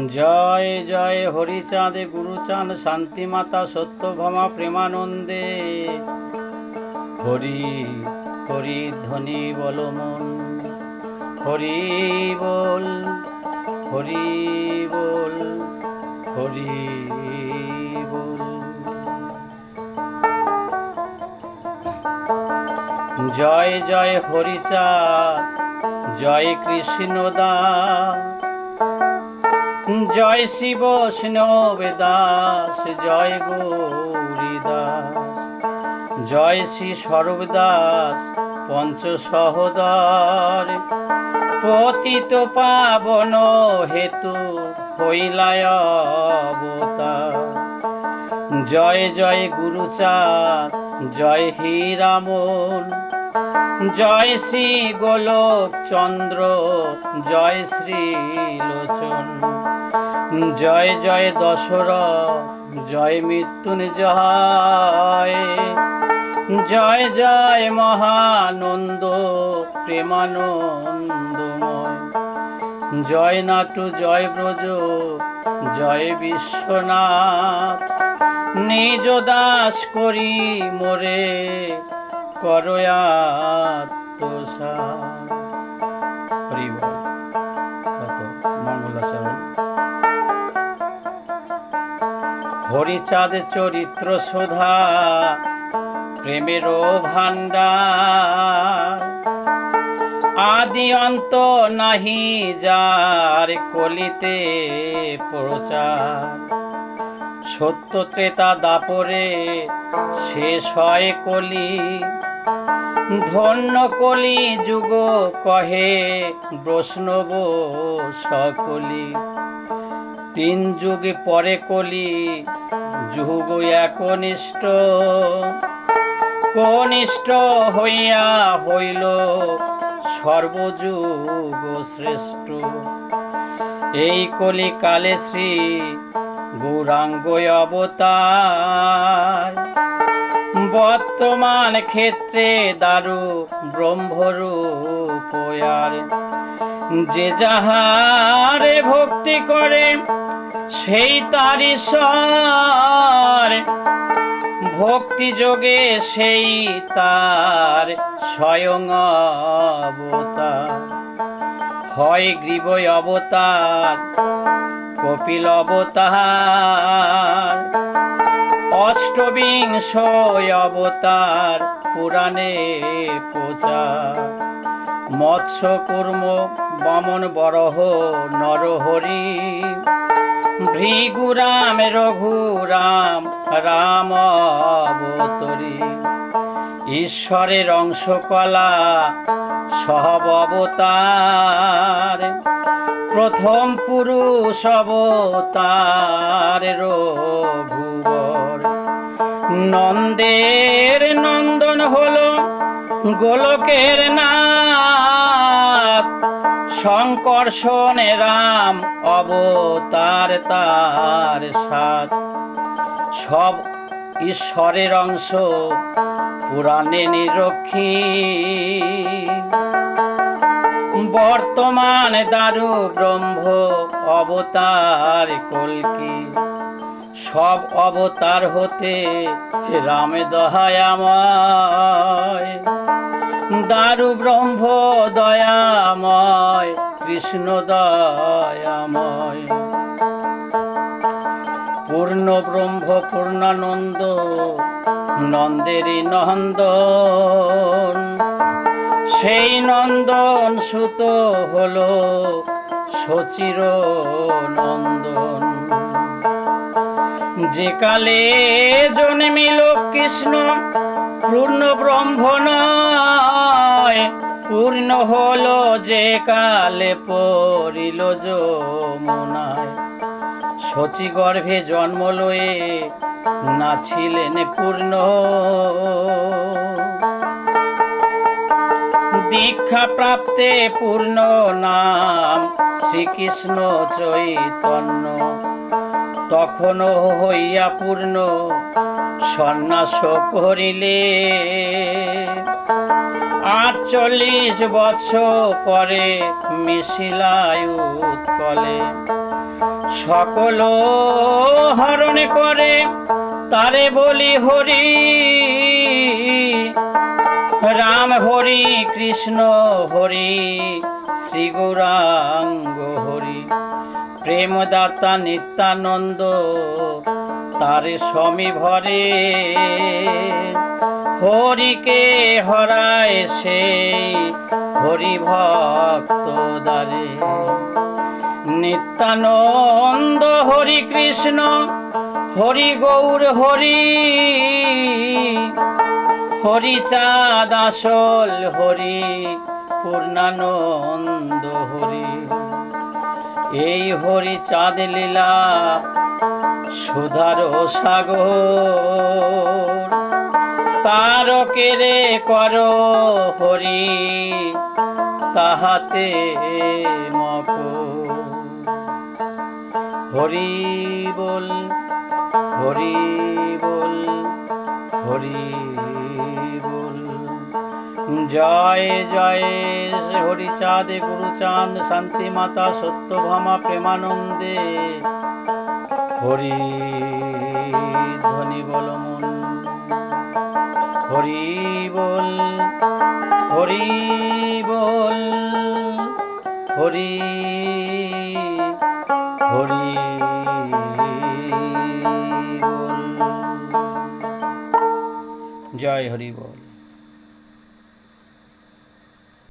জয় জয় হরিচাঁদ গুরুচাঁদ শান্তিমাতা সত্যভামা প্রেমানন্দে। হরি হরি ধ্বনি বল মন, হরি বল হরি বল হরি বল। জয় জয় হরিচাঁদ জয় কৃষ্ণদাস, জয় শিব বৈষ্ণব দাস, জয় গৌরীদাস, জয় শ্রী স্বরূপদাস পঞ্চ সহোদর। পতিত পাবন হেতু হইলায় অবতার। জয় জয় গুরুচাঁদ জয় হীরামন, জয় শ্রী গোলক চন্দ্র জয় শ্রী লোচন। জয় জয় দশরথ জয় মৃত্যুঞ্জয়, জয় জয় মহানন্দ প্রেমানন্দময়। জয় নাটু জয় ব্রজ জয় বিশ্বনাথ, নিজ দাস করি মোরে করয়াত্মসাৎ। হরি বল। তত মঙ্গলাচরণ। হরিচাঁদ চরিত্র সুধা প্রেমেরও ভাণ্ডার, আদি অন্ত নাহি যার কলিতে প্রচার। সত্য ত্রেতা দাপরে শেষ হয় কলি, ধন্য কলি যুগ কহে বৈষ্ণব সকলি। তিন যুগ পরে কলি যুগ একনিষ্ঠ, কনিষ্ঠ হইয়া হইল সর্বযুগ শ্রেষ্ঠ। এই কলি কালে শ্রী গৌরাঙ্গ অবতার, বর্তমান ক্ষেত্রে দারু ব্রহ্মরূপ। যে যাহারে ভক্তি করে সেই তার ঈশ্বর, ভক্তি যোগে সেই তার স্বয়ং অবতার। হয় গ্রীব অবতার কপিল অবতার, অষ্টবিংশ অবতার পুরাণে প্রচার। মৎস্য কুর্ম বামন বরহ নরহরি, ভৃগুরাম রঘুরাম রাম অবতরী। ঈশ্বরের অংশ কলা সহব অবতার, প্রথম পুরুষ অবতার রঘুবর। নন্দের নন্দন হলো গোলকের নাথ, শঙ্কর্ষণে রাম অবতার তার সাথ। সব ঈশ্বরের অংশ পুরাণে নিরক্ষী, বর্তমান দারু ব্রহ্ম অবতার কল্কি। সব অবতার হতে রাম দয়াময়, দারু ব্রহ্ম দয়াময়, কৃষ্ণ দয়াময়। পূর্ণ ব্রহ্ম পূর্ণানন্দ নন্দেরই নন্দন, সেই নন্দন সুত হলো সচির নন্দন। যে কালে জন্মিল কৃষ্ণ পূর্ণ ব্রহ্ম নয়, পূর্ণ হলো যে কালে পড়িল যমুনায়। শচী গর্ভে জন্ম লয়ে নাছিলেন পূর্ণ, দীক্ষা প্রাপ্তে পূর্ণ নাম শ্রীকৃষ্ণ চৈতন্য। তখনও হইয়া পূর্ণ সন্ন্যাস করিলে, ৪৮ বৎসর পরে মিশিলায় উৎকলে। সকল হরণ করে তারে বলি হরি। রাম হরি কৃষ্ণ হরি শ্রী গৌরাঙ্গ হরি। প্রেমদাতা নিত্যানন্দ তারে সমী ভরে। হরিকে হরায় সেই হরি ভক্ত দ্বারে। নিত্যানন্দ হরি কৃষ্ণ হরি গৌর হরি। হরি চাঁদ আসল হরি পূর্ণানন্দ হরি। এই হরি চাঁদ লীলা সুধার সাগর। তারকেরে কর হরি তাহাতে মকর। হরি বল হরি বল হরি বল। জয় জয় হরিচাঁদ গুরুচাঁদ শান্তি মাতা সত্যভামা প্রেমানন্দে। হরি ধ্বনি বল মন। হরি বল হরি বল হরি হরি বল। জয় হরি বল।